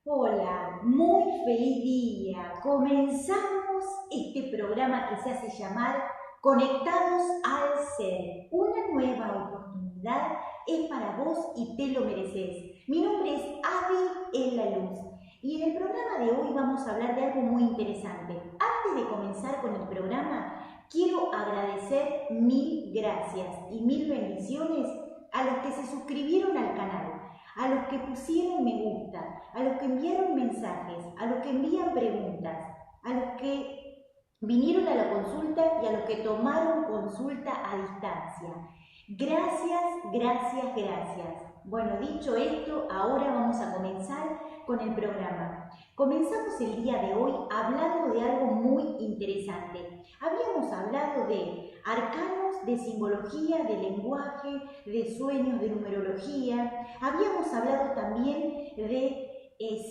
Hola, muy feliz día. Comenzamos este programa que se hace llamar Conectados al Ser. Una nueva oportunidad es para vos y te lo mereces. Mi nombre es Adi en la Luz y en el programa de hoy vamos a hablar de algo muy interesante. Antes de comenzar con el programa, quiero agradecer mil gracias y mil bendiciones a los que se suscribieron al canal, a los que pusieron me gusta, a los que enviaron mensajes, a los que envían preguntas, a los que vinieron a la consulta y a los que tomaron consulta a distancia. Gracias, gracias, gracias. Bueno, dicho esto, ahora vamos a comenzar con el programa. Comenzamos el día de hoy hablando de algo muy interesante. Habíamos hablado de arcanos, de simbología, de lenguaje, de sueños, de numerología. Habíamos hablado también de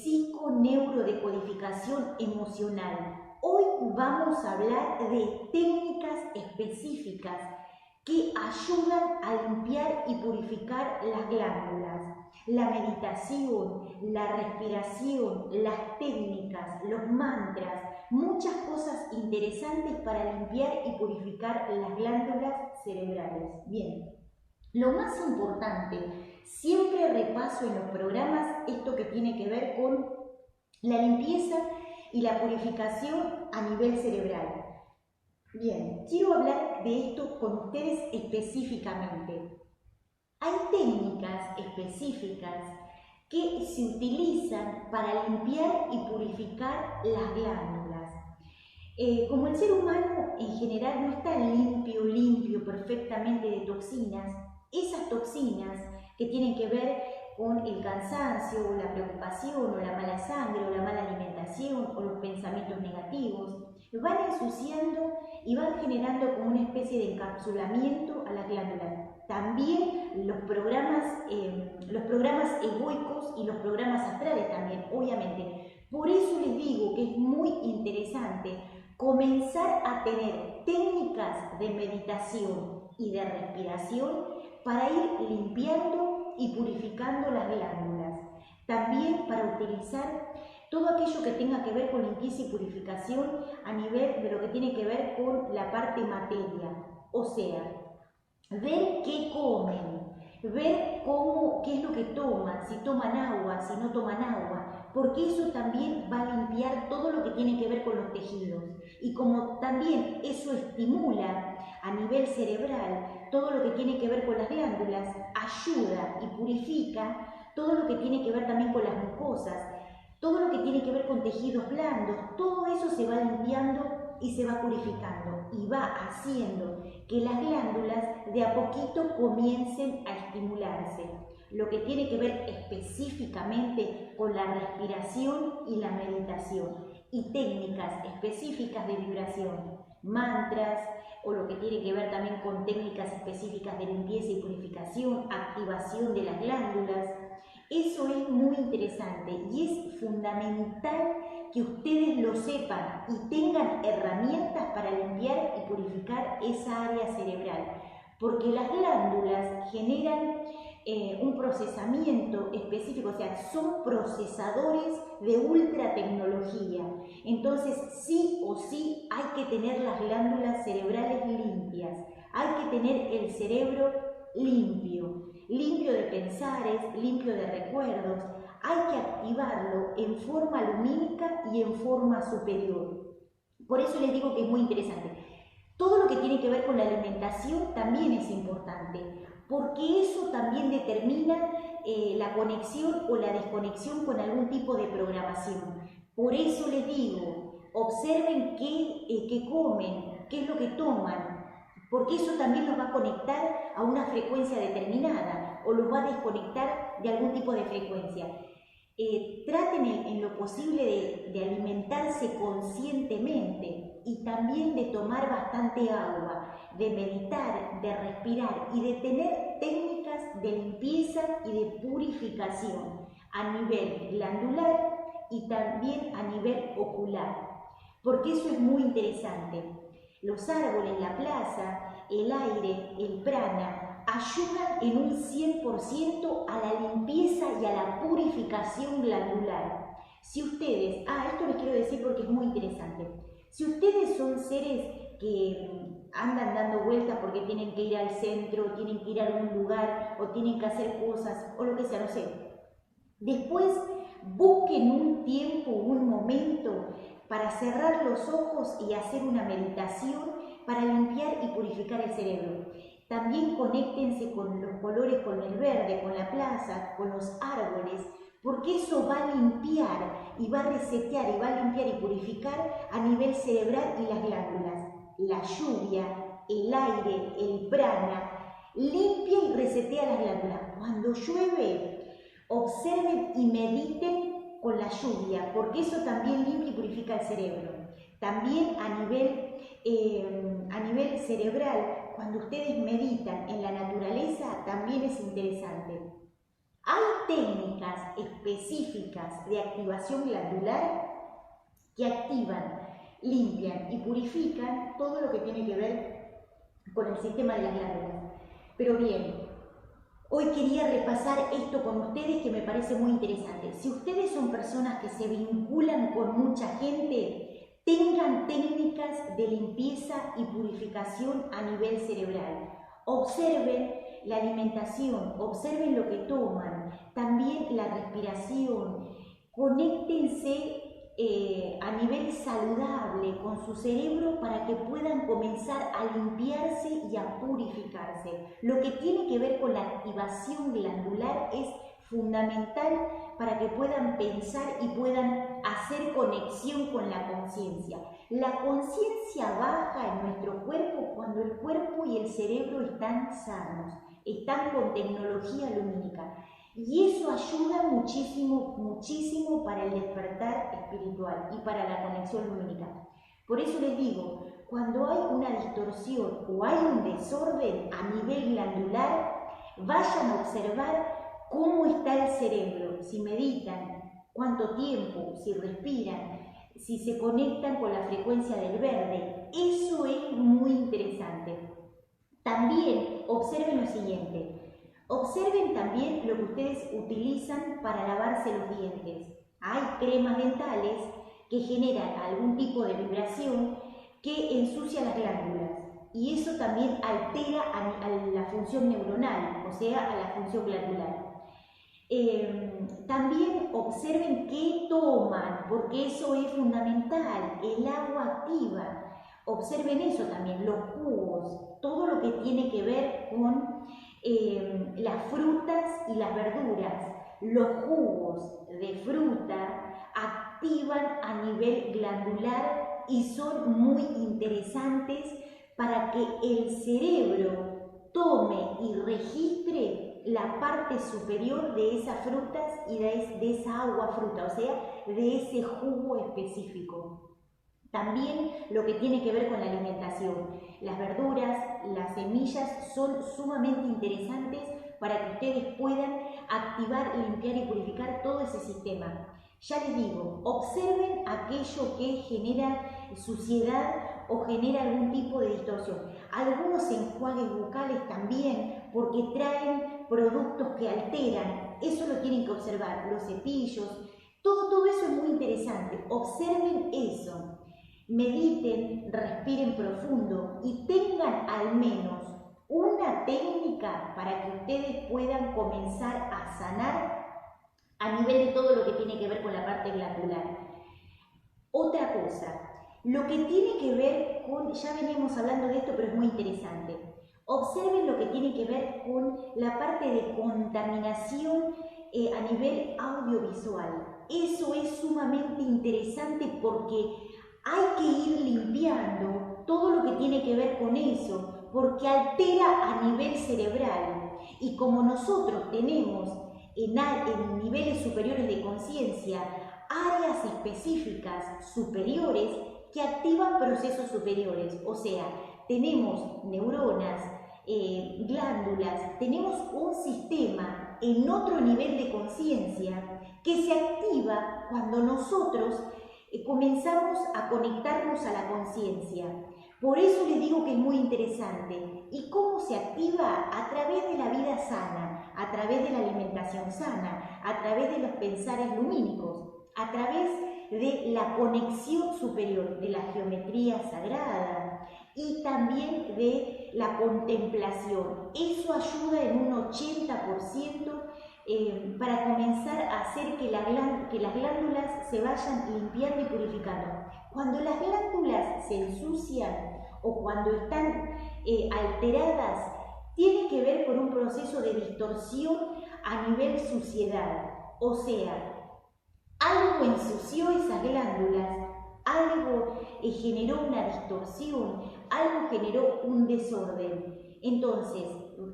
psiconeurodecodificación emocional. Hoy vamos a hablar de técnicas específicas que ayudan a limpiar y purificar las glándulas. La meditación, la respiración, las técnicas, los mantras, muchas cosas interesantes para limpiar y purificar las glándulas cerebrales. Bien, lo más importante, siempre repaso en los programas esto que tiene que ver con la limpieza y la purificación a nivel cerebral. Bien, quiero hablar de esto con ustedes específicamente. Hay técnicas específicas que se utilizan para limpiar y purificar las glándulas. Como el ser humano en general no está limpio perfectamente de toxinas, esas toxinas que tienen que ver con el cansancio, o la preocupación, o la mala sangre, o la mala alimentación, o los pensamientos negativos, van ensuciando y van generando como una especie de encapsulamiento a las glándulas. También los programas egoicos y los programas astrales también, obviamente. Por eso les digo que es muy interesante comenzar a tener técnicas de meditación y de respiración para ir limpiando y purificando las glándulas. También para utilizar todo aquello que tenga que ver con limpieza y purificación a nivel de lo que tiene que ver con la parte materia. O sea, ver qué comen, ver qué es lo que toman, si toman agua, si no toman agua, porque eso también va a limpiar todo lo que tiene que ver con los tejidos. Y como también eso estimula a nivel cerebral todo lo que tiene que ver con las glándulas, ayuda y purifica todo lo que tiene que ver también con las mucosas, todo lo que tiene que ver con tejidos blandos, todo eso se va limpiando y se va purificando y va haciendo que las glándulas de a poquito comiencen a estimularse. Lo que tiene que ver específicamente con la respiración y la meditación y técnicas específicas de vibración, mantras, o lo que tiene que ver también con técnicas específicas de limpieza y purificación, activación de las glándulas. Eso es muy interesante y es fundamental que ustedes lo sepan y tengan herramientas para limpiar y purificar esa área cerebral, porque las glándulas generan un procesamiento específico, o sea, son procesadores de ultra tecnología. Entonces, sí o sí hay que tener las glándulas cerebrales limpias, hay que tener el cerebro limpio de pensares, limpio de recuerdos. Hay que activarlo en forma lumínica y en forma superior. Por eso les digo que es muy interesante. Todo lo que tiene que ver con la alimentación también es importante, porque eso también determina la conexión o la desconexión con algún tipo de programación. Por eso les digo, observen qué comen, qué es lo que toman, porque eso también los va a conectar a una frecuencia determinada o los va a desconectar de algún tipo de frecuencia. Traten en lo posible de alimentarse conscientemente y también de tomar bastante agua, de meditar, de respirar y de tener técnicas de limpieza y de purificación a nivel glandular y también a nivel ocular, porque eso es muy interesante. Los árboles, la plaza, el aire, el prana, ayudan en un 100% a la limpieza y a la purificación glandular. Si ustedes, esto les quiero decir porque es muy interesante, si ustedes son seres que andan dando vueltas porque tienen que ir al centro, tienen que ir a algún lugar o tienen que hacer cosas o lo que sea, no sé, después busquen un tiempo, un momento para cerrar los ojos y hacer una meditación para limpiar y purificar el cerebro. También conéctense con los colores, con el verde, con la plaza, con los árboles, porque eso va a limpiar y va a resetear y va a limpiar y purificar a nivel cerebral y las glándulas. La lluvia, el aire, el prana, limpia y resetea las glándulas. Cuando llueve, observen y mediten con la lluvia, porque eso también limpia y purifica el cerebro. También a nivel cerebral, cuando ustedes meditan en la naturaleza, también es interesante. Hay técnicas específicas de activación glandular que activan, limpian y purifican todo lo que tiene que ver con el sistema de las glándulas. Pero bien, hoy quería repasar esto con ustedes que me parece muy interesante. Si ustedes son personas que se vinculan con mucha gente, tengan técnicas de limpieza y purificación a nivel cerebral. Observen la alimentación, observen lo que toman, también la respiración, conéctense a nivel saludable con su cerebro para que puedan comenzar a limpiarse y a purificarse. Lo que tiene que ver con la activación glandular es fundamental para que puedan pensar y puedan hacer conexión con la conciencia. La conciencia baja en nuestro cuerpo cuando el cuerpo y el cerebro están sanos, están con tecnología lumínica. Y eso ayuda muchísimo, muchísimo para el despertar espiritual y para la conexión lumínica. Por eso les digo, cuando hay una distorsión o hay un desorden a nivel glandular, vayan a observar cómo está el cerebro, si meditan, cuánto tiempo, si respiran, si se conectan con la frecuencia del verde. Eso es muy interesante. También observen lo siguiente. Observen también lo que ustedes utilizan para lavarse los dientes. Hay cremas dentales que generan algún tipo de vibración que ensucia las glándulas y eso también altera a la función neuronal, o sea, a la función glandular. También observen qué toman, porque eso es fundamental. El agua activa. Observen eso también, los jugos, todo lo que tiene que ver con las frutas y las verduras. Los jugos de fruta activan a nivel glandular y son muy interesantes para que el cerebro tome y registre la parte superior de esas frutas y de esa agua fruta, o sea, de ese jugo específico. También lo que tiene que ver con la alimentación. Las verduras, las semillas son sumamente interesantes para que ustedes puedan activar, limpiar y purificar todo ese sistema. Ya les digo, observen aquello que genera suciedad o genera algún tipo de distorsión. Algunos enjuagues bucales también, porque traen productos que alteran. Eso lo tienen que observar. Los cepillos, todo eso es muy interesante. Observen eso. Mediten, respiren profundo y tengan al menos una técnica para que ustedes puedan comenzar a sanar a nivel de todo lo que tiene que ver con la parte glandular. Otra cosa, lo que tiene que ver con, ya veníamos hablando de esto, pero es muy interesante. Observen lo que tiene que ver con la parte de contaminación a nivel audiovisual. Eso es sumamente interesante porque hay que ir limpiando todo lo que tiene que ver con eso, porque altera a nivel cerebral. Y como nosotros tenemos en niveles superiores de conciencia áreas específicas superiores que activan procesos superiores, o sea, tenemos neuronas, glándulas, tenemos un sistema en otro nivel de conciencia que se activa cuando nosotros comenzamos a conectarnos a la conciencia. Por eso les digo que es muy interesante. ¿Y cómo se activa? A través de la vida sana, a través de la alimentación sana, a través de los pensares lumínicos, a través de la conexión superior, de la geometría sagrada y también de la contemplación. Eso ayuda en un 80% para comenzar a hacer que las glándulas se vayan limpiando y purificando. Cuando las glándulas se ensucian o cuando están alteradas, tiene que ver con un proceso de distorsión a nivel suciedad. O sea, algo ensució esas glándulas, algo generó una distorsión, algo generó un desorden. Entonces,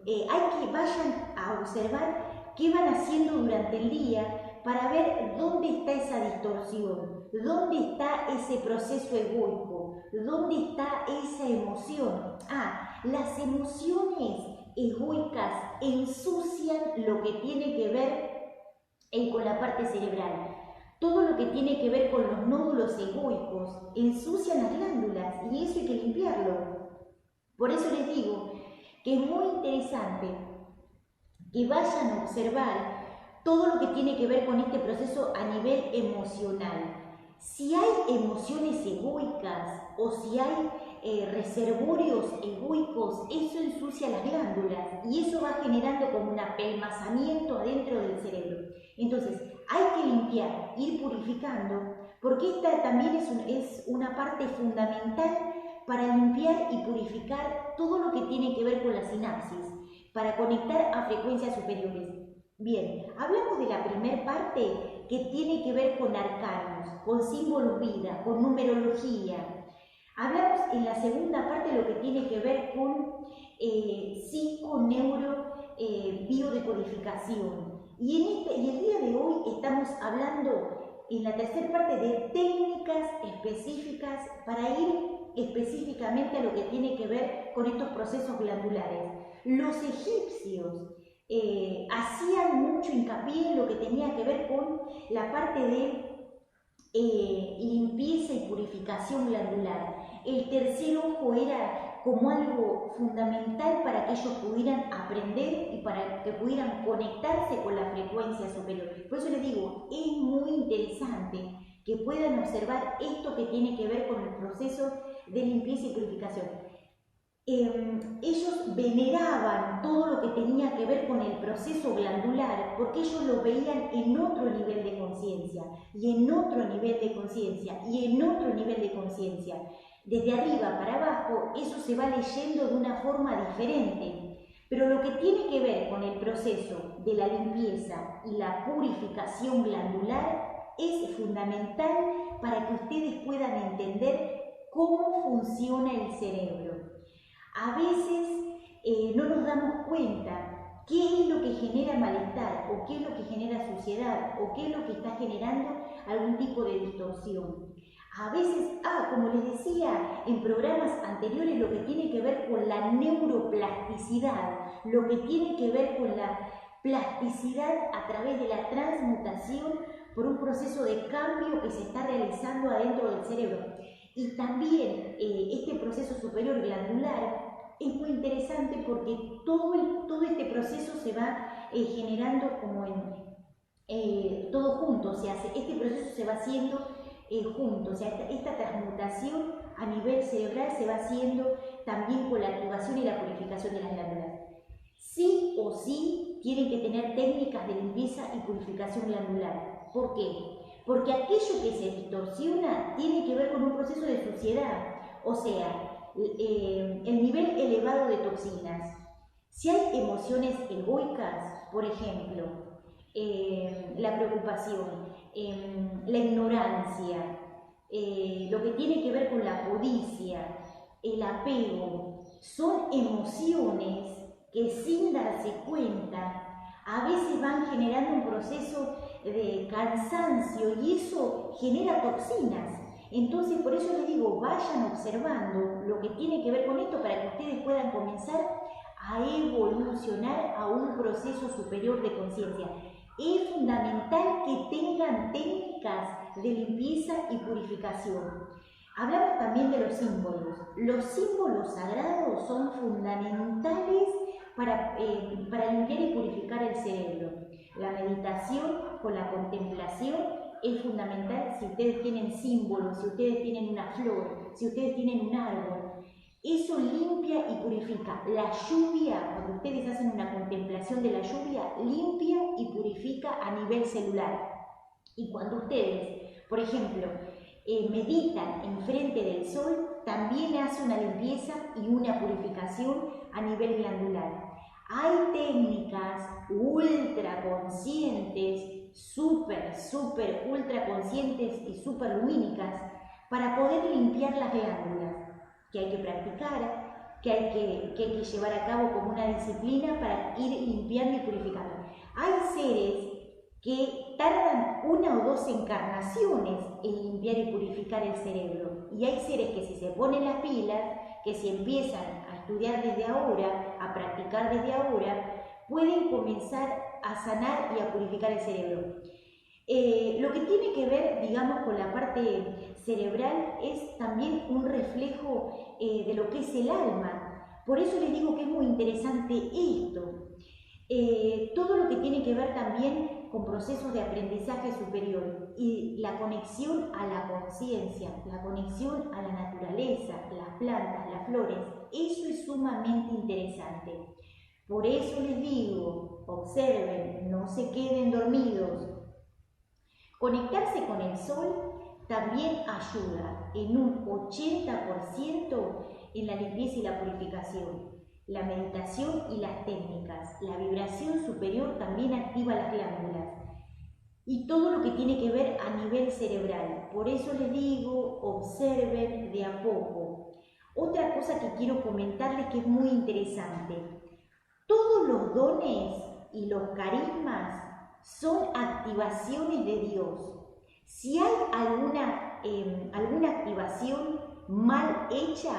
hay que vayan a observar qué van haciendo durante el día para ver dónde está esa distorsión, dónde está ese proceso egoico, dónde está esa emoción. Las emociones egoicas ensucian lo que tiene que ver con la parte cerebral. Todo lo que tiene que ver con los nódulos egoicos ensucian las glándulas y eso hay que limpiarlo. Por eso les digo que es muy interesante que vayan a observar todo lo que tiene que ver con este proceso a nivel emocional. Si hay emociones egoicas o si hay reservorios egoicos, eso ensucia las glándulas y eso va generando como un apelmazamiento adentro del cerebro. Entonces, hay que limpiar, ir purificando, porque esta también es una parte fundamental para limpiar y purificar todo lo que tiene que ver con la sinapsis, para conectar a frecuencias superiores. Bien, hablamos de la primera parte que tiene que ver con arcanos, con símbolos vida, con numerología. Hablamos en la segunda parte de lo que tiene que ver con psico-neuro biodecodificación. Y el día de hoy estamos hablando en la tercera parte de técnicas específicas para ir específicamente a lo que tiene que ver con estos procesos glandulares. Los egipcios hacían mucho hincapié en lo que tenía que ver con la parte de limpieza y purificación glandular. El tercer ojo era como algo fundamental para que ellos pudieran aprender y para que pudieran conectarse con la frecuencia superior. Por eso les digo, es muy interesante que puedan observar esto que tiene que ver con el proceso de limpieza y purificación. Ellos veneraban todo lo que tenía que ver con el proceso glandular porque ellos lo veían en otro nivel de conciencia y en otro nivel de conciencia y en otro nivel de conciencia. Desde arriba para abajo eso se va leyendo de una forma diferente, pero lo que tiene que ver con el proceso de la limpieza y la purificación glandular es fundamental para que ustedes puedan entender cómo funciona el cerebro. A veces no nos damos cuenta qué es lo que genera malestar o qué es lo que genera suciedad o qué es lo que está generando algún tipo de distorsión. A veces, como les decía en programas anteriores, lo que tiene que ver con la neuroplasticidad, lo que tiene que ver con la plasticidad a través de la transmutación por un proceso de cambio que se está realizando adentro del cerebro. Y también este proceso superior glandular es muy interesante porque todo este proceso se va generando como todo junto, o sea, este proceso se va haciendo junto, o sea, esta transmutación a nivel cerebral se va haciendo también con la activación y la purificación de las glándulas. Sí o sí tienen que tener técnicas de limpieza y purificación glandular. ¿Por qué? Porque aquello que se distorsiona tiene que ver con un proceso de suciedad, o sea, el nivel elevado de toxinas. Si hay emociones egoicas, por ejemplo, la preocupación, la ignorancia, lo que tiene que ver con la codicia, el apego, son emociones que sin darse cuenta a veces van generando un proceso de cansancio y eso genera toxinas. Entonces, por eso les digo, vayan observando lo que tiene que ver con esto para que ustedes puedan comenzar a evolucionar a un proceso superior de conciencia. Es fundamental que tengan técnicas de limpieza y purificación. Hablamos también de los símbolos. Los símbolos sagrados son fundamentales para limpiar y purificar el cerebro. La meditación con la contemplación es fundamental si ustedes tienen símbolos, si ustedes tienen una flor, si ustedes tienen un árbol. Eso limpia y purifica. La lluvia, cuando ustedes hacen una contemplación de la lluvia, limpia y purifica a nivel celular. Y cuando ustedes, por ejemplo, meditan enfrente del sol, también hace una limpieza y una purificación a nivel glandular. Hay técnicas ultra conscientes, súper ultra conscientes y súper lumínicas para poder limpiar las glándulas, que hay que practicar, que hay que llevar a cabo como una disciplina para ir limpiando y purificando. Hay seres que tardan 1 o 2 encarnaciones en limpiar y purificar el cerebro. Y hay seres que si se ponen las pilas, que si empiezan a estudiar desde ahora, a practicar desde ahora, pueden comenzar a sanar y a purificar el cerebro. Lo que tiene que ver, digamos, con la parte cerebral es también un reflejo de lo que es el alma. Por eso les digo que es muy interesante esto. Todo lo que tiene que ver también con procesos de aprendizaje superior y la conexión a la conciencia, la conexión a la naturaleza, las plantas, las flores, eso es sumamente interesante. Por eso les digo, observen, no se queden dormidos. Conectarse con el sol también ayuda en un 80% en la limpieza y la purificación. La meditación y las técnicas, la vibración superior también activa las glándulas y todo lo que tiene que ver a nivel cerebral. Por eso les digo, observen de a poco. Otra cosa que quiero comentarles que es muy interesante. Todos los dones y los carismas son activaciones de Dios. Si hay alguna activación mal hecha,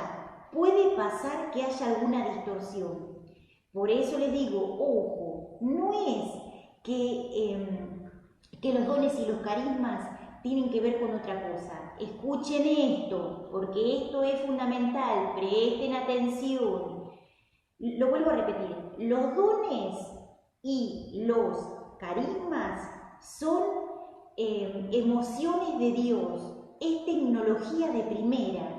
puede pasar que haya alguna distorsión. Por eso les digo, ojo, no es que los dones y los carismas tienen que ver con otra cosa. Escuchen esto, porque esto es fundamental, presten atención. Lo vuelvo a repetir, los dones y los carismas son emociones de Dios, es tecnología de primera.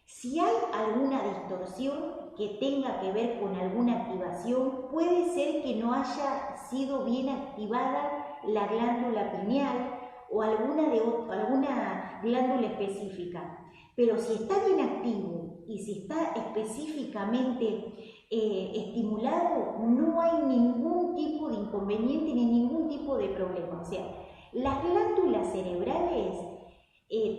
Si hay alguna distorsión que tenga que ver con alguna activación, puede ser que no haya sido bien activada la glándula pineal o alguna glándula específica. Pero si está bien activo y si está específicamente estimulado, no hay ningún tipo de inconveniente ni ningún tipo de problema. O sea, las glándulas cerebrales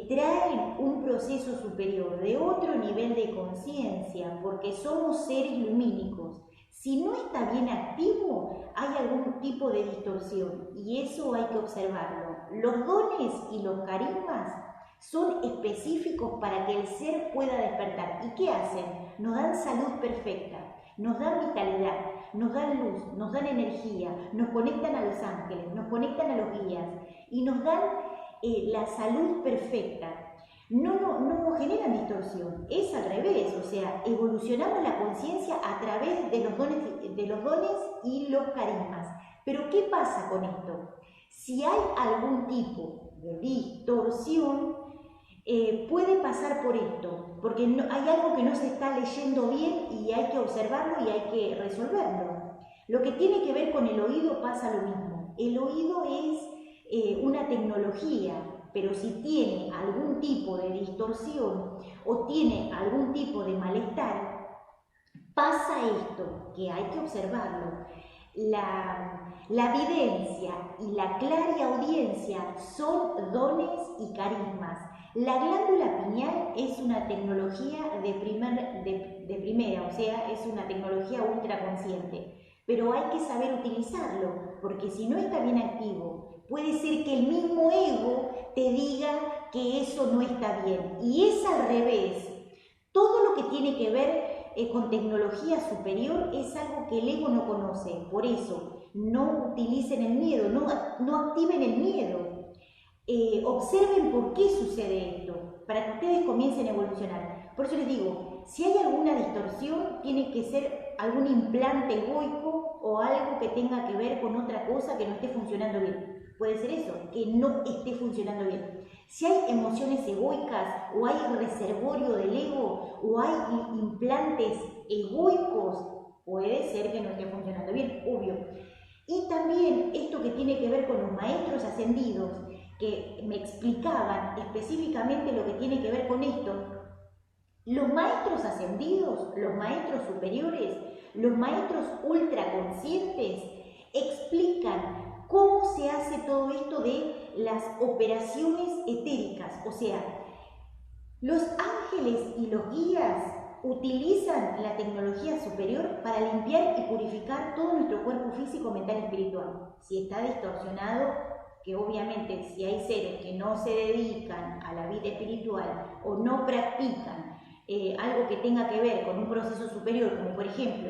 traen un proceso superior de otro nivel de conciencia porque somos seres lumínicos. Si no está bien activo, hay algún tipo de distorsión y eso hay que observarlo. Los dones y los carismas son específicos para que el ser pueda despertar. ¿Y qué hacen? Nos dan salud perfecta, nos dan vitalidad, nos dan luz, nos dan energía, nos conectan a los ángeles, nos conectan a los guías y nos dan la salud perfecta. No generan distorsión, es al revés, o sea, evolucionamos la conciencia a través de los dones y los carismas. Pero ¿qué pasa con esto? Si hay algún tipo de distorsión, puede pasar por esto, porque hay algo que no se está leyendo bien y hay que observarlo y hay que resolverlo. Lo que tiene que ver con el oído pasa lo mismo. El oído es una tecnología, pero si tiene algún tipo de distorsión o tiene algún tipo de malestar, pasa esto, que hay que observarlo. La videncia y la clariaudiencia son dones y carismas. La glándula pineal es una tecnología de primera, o sea, es una tecnología ultraconsciente, pero hay que saber utilizarlo, porque si no está bien activo, puede ser que el mismo ego te diga que eso no está bien, y es al revés. Todo lo que tiene que ver con tecnología superior es algo que el ego no conoce, por eso no utilicen el miedo, no activen el miedo. Observen por qué sucede esto. para que ustedes comiencen a evolucionar. Por eso les digo, si hay alguna distorsión, tiene que ser algún implante egoico o algo que tenga que ver con otra cosa que no esté funcionando bien. Puede ser eso, que no esté funcionando bien. Si hay emociones egoicas o hay reservorio del ego o hay implantes egoicos, puede ser que no esté funcionando bien, obvio. Y también esto que tiene que ver con los maestros ascendidos, que me explicaban específicamente lo que tiene que ver con esto. Los maestros ascendidos, los maestros superiores, los maestros ultraconscientes explican cómo se hace todo esto de las operaciones etéricas. O sea, los ángeles y los guías utilizan la tecnología superior para limpiar y purificar todo nuestro cuerpo físico, mental y espiritual. Si está distorsionado, que obviamente si hay seres que no se dedican a la vida espiritual o no practican algo que tenga que ver con un proceso superior, como por ejemplo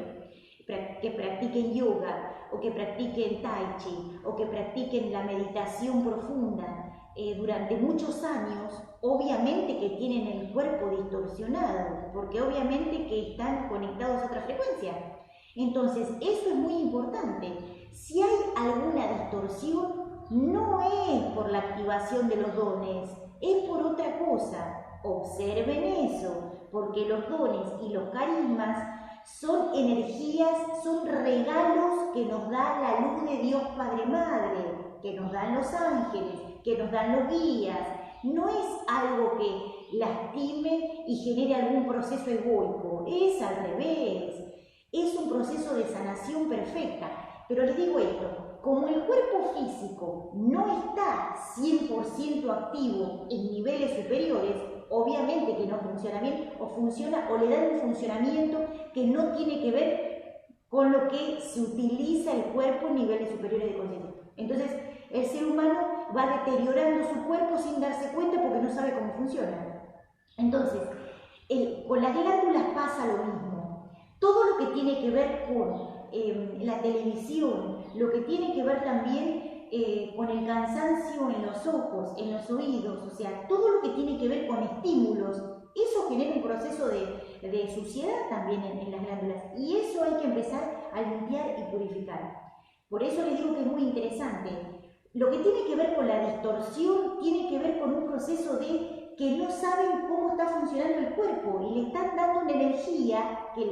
que practiquen yoga o que practiquen tai chi o que practiquen la meditación profunda durante muchos años, obviamente que tienen el cuerpo distorsionado, porque obviamente que están conectados a otra frecuencia. Entonces, eso es muy importante. Si hay alguna distorsión, no es por la activación de los dones, es por otra cosa. Observen eso, porque los dones y los carismas son energías, son regalos que nos da la luz de Dios Padre Madre, que nos dan los ángeles, que nos dan los guías. No es algo que lastime y genere algún proceso egoico, es al revés. Es un proceso de sanación perfecta. Pero les digo esto, como el cuerpo físico no está 100% activo en niveles superiores, obviamente que no funciona bien, o funciona o le dan un funcionamiento que no tiene que ver con lo que se utiliza el cuerpo en niveles superiores de conciencia. Entonces, el ser humano va deteriorando su cuerpo sin darse cuenta porque no sabe cómo funciona. Entonces, con las glándulas pasa lo mismo. Todo lo que tiene que ver con la televisión, lo que tiene que ver también con el cansancio en los ojos, en los oídos, o sea, todo lo que tiene que ver con estímulos, eso genera un proceso de suciedad también en las glándulas, y eso hay que empezar a limpiar y purificar. Por eso les digo que es muy interesante. Lo que tiene que ver con la distorsión tiene que ver con un proceso de que no saben cómo está funcionando el cuerpo y le están dando una energía que a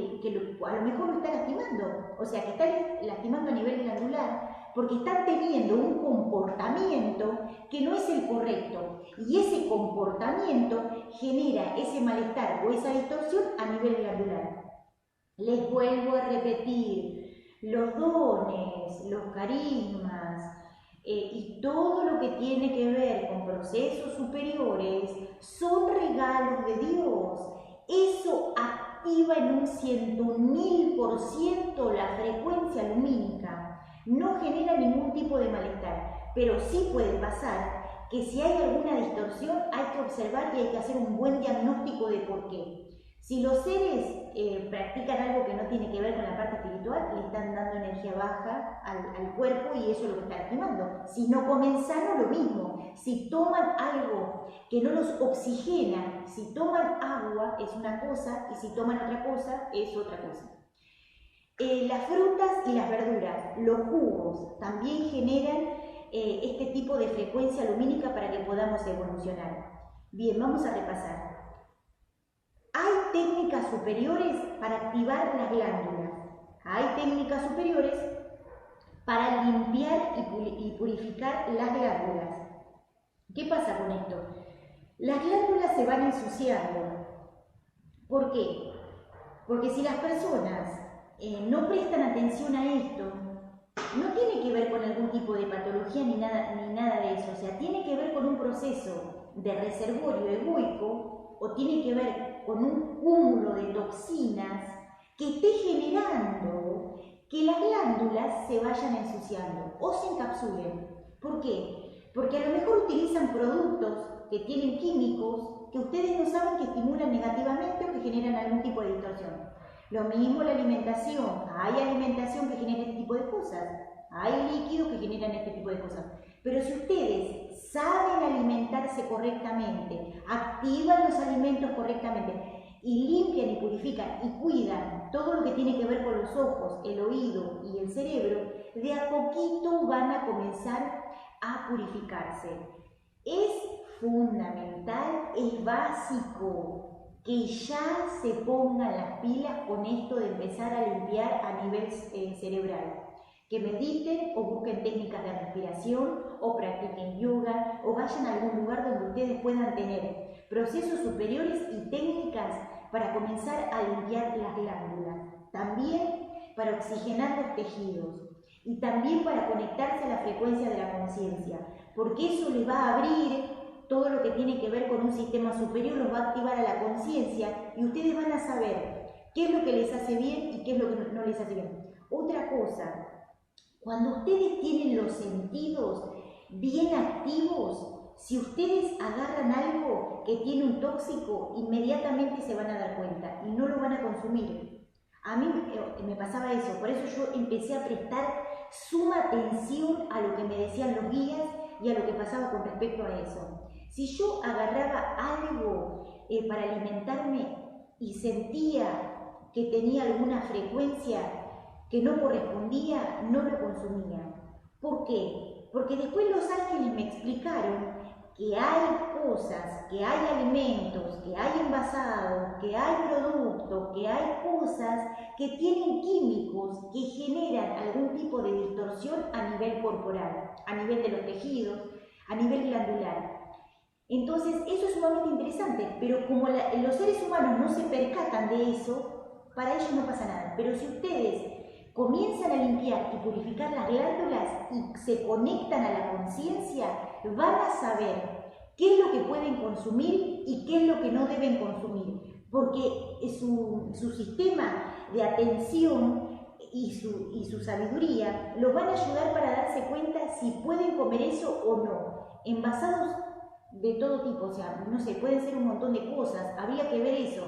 lo mejor lo está lastimando, o sea, que está lastimando a nivel glandular porque están teniendo un comportamiento que no es el correcto, y ese comportamiento genera ese malestar o esa distorsión a nivel glandular. Les vuelvo a repetir, los dones, los carismas y todo lo que tiene que ver con procesos superiores son regalos de Dios. Eso activa en un 100.000% la frecuencia lumínica. No genera ningún tipo de malestar, pero sí puede pasar que si hay alguna distorsión hay que observar y hay que hacer un buen diagnóstico de por qué. Si los seres practican algo que no tiene que ver con la parte espiritual, le están dando energía baja al cuerpo y eso es lo que está lastimando. Si no comen sano, lo mismo. Si toman algo que no los oxigena, si toman agua es una cosa y si toman otra cosa es otra cosa. Las frutas y las verduras, los jugos, también generan este tipo de frecuencia lumínica para que podamos evolucionar. Bien, vamos a repasar. Hay técnicas superiores para activar las glándulas. Hay técnicas superiores para limpiar y purificar las glándulas. ¿Qué pasa con esto? Las glándulas se van ensuciando. ¿Por qué? Porque si las personas no prestan atención a esto, no tiene que ver con algún tipo de patología ni nada de eso. O sea, tiene que ver con un proceso de reservorio egoico o tiene que ver con un cúmulo de toxinas que esté generando que las glándulas se vayan ensuciando o se encapsulen. ¿Por qué? Porque a lo mejor utilizan productos que tienen químicos que ustedes no saben que estimulan negativamente o que generan algún tipo de distorsión. Lo mismo la alimentación. Hay alimentación que genera este tipo de cosas. Hay líquidos que generan este tipo de cosas. Pero si ustedes saben alimentarse correctamente, activan los alimentos correctamente y limpian y purifican y cuidan todo lo que tiene que ver con los ojos, el oído y el cerebro, de a poquito van a comenzar a purificarse. Es fundamental, es básico que ya se pongan las pilas con esto de empezar a limpiar a nivel cerebral. Que mediten o busquen técnicas de respiración o practiquen yoga o vayan a algún lugar donde ustedes puedan tener procesos superiores y técnicas para comenzar a limpiar las glándulas. También para oxigenar los tejidos y también para conectarse a la frecuencia de la conciencia, porque eso les va a abrir todo lo que tiene que ver con un sistema superior, los va a activar a la conciencia y ustedes van a saber qué es lo que les hace bien y qué es lo que no les hace bien. Otra cosa, cuando ustedes tienen los sentidos bien activos, si ustedes agarran algo que tiene un tóxico, inmediatamente se van a dar cuenta y no lo van a consumir. A mí me pasaba eso, por eso yo empecé a prestar suma atención a lo que me decían los guías y a lo que pasaba con respecto a eso. Si yo agarraba algo para alimentarme y sentía que tenía alguna frecuencia que no correspondía, no lo consumía. ¿Por qué? Porque después los ángeles me explicaron que hay cosas, que hay alimentos, que hay envasados, que hay productos, que hay cosas que tienen químicos que generan algún tipo de distorsión a nivel corporal, a nivel de los tejidos, a nivel glandular. Entonces, eso es sumamente interesante, pero como los seres humanos no se percatan de eso, para ellos no pasa nada. Pero si ustedes comienzan a limpiar y purificar las glándulas y se conectan a la conciencia, van a saber qué es lo que pueden consumir y qué es lo que no deben consumir, porque su sistema de atención y su sabiduría los van a ayudar para darse cuenta si pueden comer eso o no. Envasados de todo tipo, o sea, no sé, pueden ser un montón de cosas, habría que ver eso,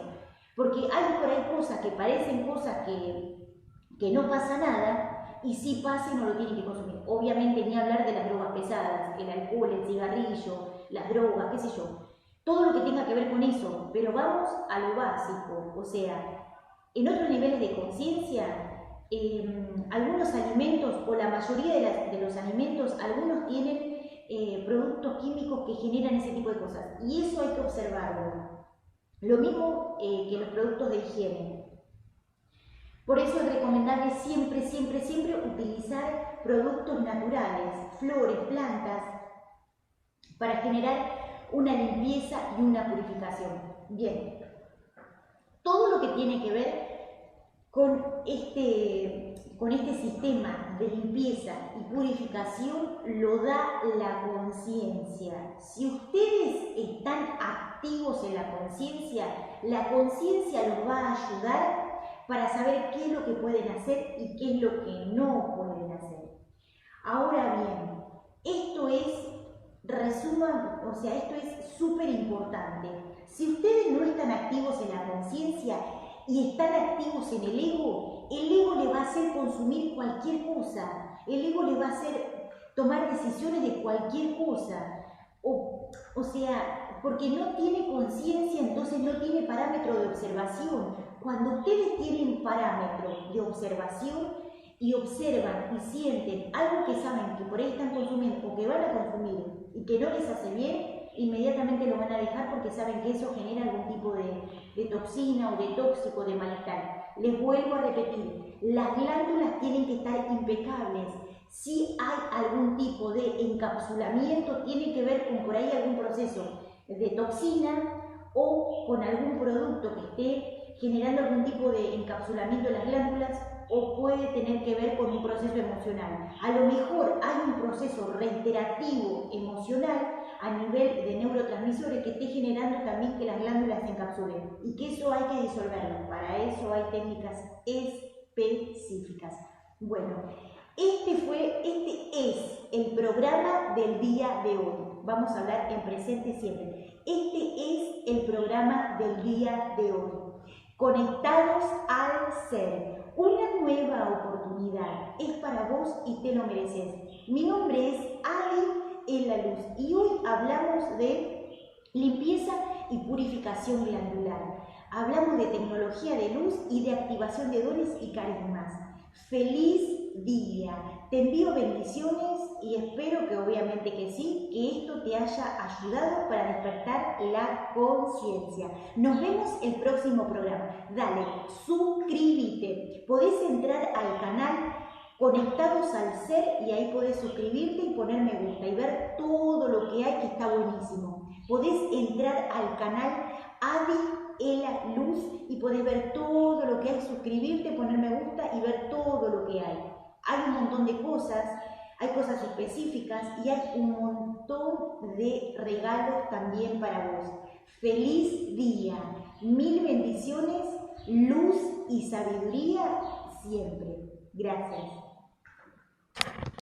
porque hay por ahí cosas que parecen cosas que no pasa nada y sí pasa y no lo tienen que consumir. Obviamente ni hablar de las drogas pesadas, el alcohol, el cigarrillo, las drogas, qué sé yo, todo lo que tenga que ver con eso, pero vamos a lo básico, o sea, en otros niveles de conciencia, algunos alimentos o la mayoría de los alimentos, algunos tienen productos químicos que generan ese tipo de cosas y eso hay que observarlo. Lo mismo que los productos de higiene. Por eso es recomendable siempre, siempre, siempre utilizar productos naturales, flores, plantas, para generar una limpieza y una purificación. Bien, todo lo que tiene que ver con este sistema de limpieza y purificación lo da la conciencia. Si ustedes están activos en la conciencia los va a ayudar para saber qué es lo que pueden hacer y qué es lo que no pueden hacer. Ahora bien, esto es súper importante. Si ustedes no están activos en la conciencia y están activos en el ego le va a hacer consumir cualquier cosa, el ego le va a hacer tomar decisiones de cualquier cosa, o sea, porque no tiene conciencia, entonces no tiene parámetro de observación. Cuando ustedes tienen parámetro de observación y observan y sienten algo que saben que por ahí están consumiendo o que van a consumir y que no les hace bien, inmediatamente lo van a dejar porque saben que eso genera algún tipo de toxina o de tóxico, de malestar. Les vuelvo a repetir, las glándulas tienen que estar impecables. Si hay algún tipo de encapsulamiento, tiene que ver con por ahí algún proceso de toxina o con algún producto que esté generando algún tipo de encapsulamiento de las glándulas, o puede tener que ver con un proceso emocional. A lo mejor hay un proceso reiterativo emocional a nivel de neurotransmisores que esté generando también que las glándulas se encapsulen y que eso hay que disolverlo. Para eso hay técnicas específicas. Bueno, este es el programa del día de hoy. Vamos a hablar en presente siempre. Este es el programa del día de hoy. Conectados al ser. Una nueva oportunidad es para vos y te lo mereces. Mi nombre es Ali en la luz. Y hoy hablamos de limpieza y purificación glandular. Hablamos de tecnología de luz y de activación de dones y carismas. ¡Feliz día! Te envío bendiciones y espero que obviamente que sí, que esto te haya ayudado para despertar la conciencia. Nos vemos el próximo programa. Dale, suscríbete. Podés entrar al canal Conectados al Ser y ahí podés suscribirte y poner me gusta y ver todo lo que hay que está buenísimo. Podés entrar al canal Adi Ela Luz y podés ver todo lo que hay, suscribirte, poner me gusta y ver todo lo que hay. Hay un montón de cosas, hay cosas específicas y hay un montón de regalos también para vos. ¡Feliz día! Mil bendiciones, luz y sabiduría siempre. Gracias.